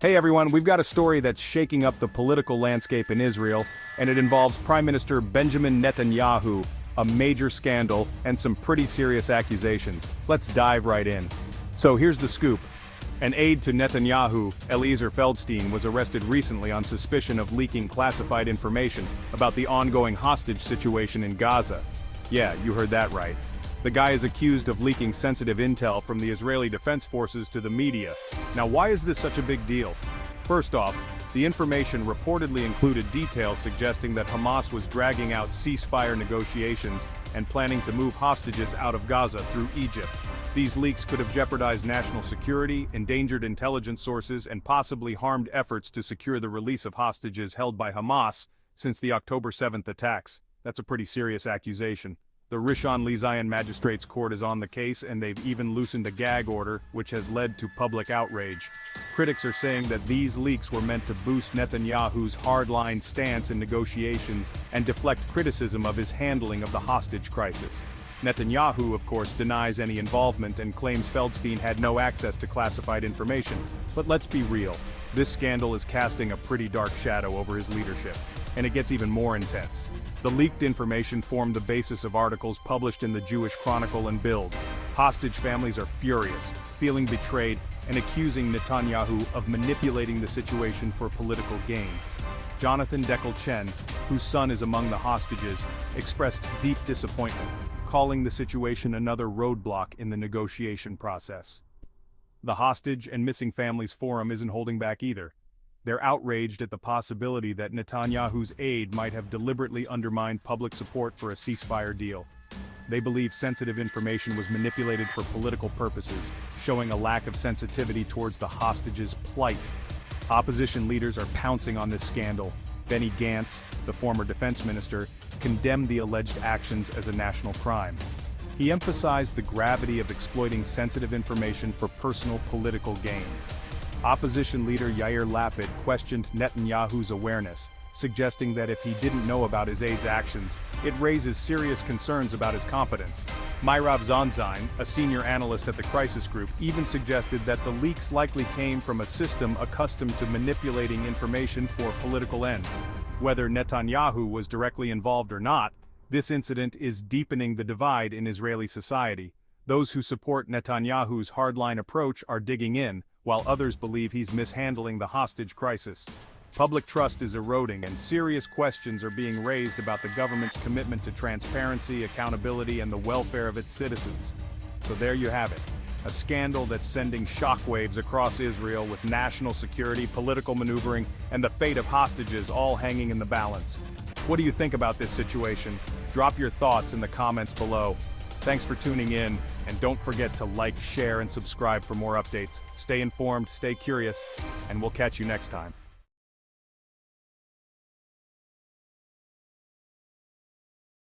Hey everyone, we've got a story that's shaking up the political landscape in Israel, and it involves Prime Minister Benjamin Netanyahu, a major scandal, and some pretty serious accusations. Let's dive right in. So here's the scoop. An aide to Netanyahu, Eliezer Feldstein, was arrested recently on suspicion of leaking classified information about the ongoing hostage situation in Gaza. Yeah, you heard that right. The guy is accused of leaking sensitive intel from the Israeli Defense Forces to the media. Now, why is this such a big deal? First off, the information reportedly included details suggesting that Hamas was dragging out ceasefire negotiations and planning to move hostages out of Gaza through Egypt. These leaks could have jeopardized national security, endangered intelligence sources, and possibly harmed efforts to secure the release of hostages held by Hamas since the October 7th attacks. That's a pretty serious accusation. The Rishon LeZion Magistrates Court is on the case, and they've even loosened a gag order, which has led to public outrage. Critics are saying that these leaks were meant to boost Netanyahu's hardline stance in negotiations and deflect criticism of his handling of the hostage crisis. Netanyahu, of course, denies any involvement and claims Feldstein had no access to classified information. But let's be real, this scandal is casting a pretty dark shadow over his leadership, and it gets even more intense. The leaked information formed the basis of articles published in the Jewish Chronicle and Bild. Hostage families are furious, feeling betrayed, and accusing Netanyahu of manipulating the situation for political gain. Jonathan Deckel-Chen, whose son is among the hostages, expressed deep disappointment, calling the situation another roadblock in the negotiation process. The Hostage and Missing Families Forum isn't holding back either. They're outraged at the possibility that Netanyahu's aide might have deliberately undermined public support for a ceasefire deal. They believe sensitive information was manipulated for political purposes, showing a lack of sensitivity towards the hostages' plight. Opposition leaders are pouncing on this scandal. Benny Gantz, the former defense minister, condemned the alleged actions as a national crime. He emphasized the gravity of exploiting sensitive information for personal political gain. Opposition leader Yair Lapid questioned Netanyahu's awareness, suggesting that if he didn't know about his aide's actions, it raises serious concerns about his competence. Myrav Zonzine, a senior analyst at the Crisis Group, even suggested that the leaks likely came from a system accustomed to manipulating information for political ends. Whether Netanyahu was directly involved or not, this incident is deepening the divide in Israeli society. Those who support Netanyahu's hardline approach are digging in, while others believe he's mishandling the hostage crisis. Public trust is eroding, and serious questions are being raised about the government's commitment to transparency, accountability, and the welfare of its citizens. So there you have it. A scandal that's sending shockwaves across Israel, with national security, political maneuvering, and the fate of hostages all hanging in the balance. What do you think about this situation? Drop your thoughts in the comments below. Thanks for tuning in, and don't forget to like, share, and subscribe for more updates. Stay informed, stay curious, and we'll catch you next time.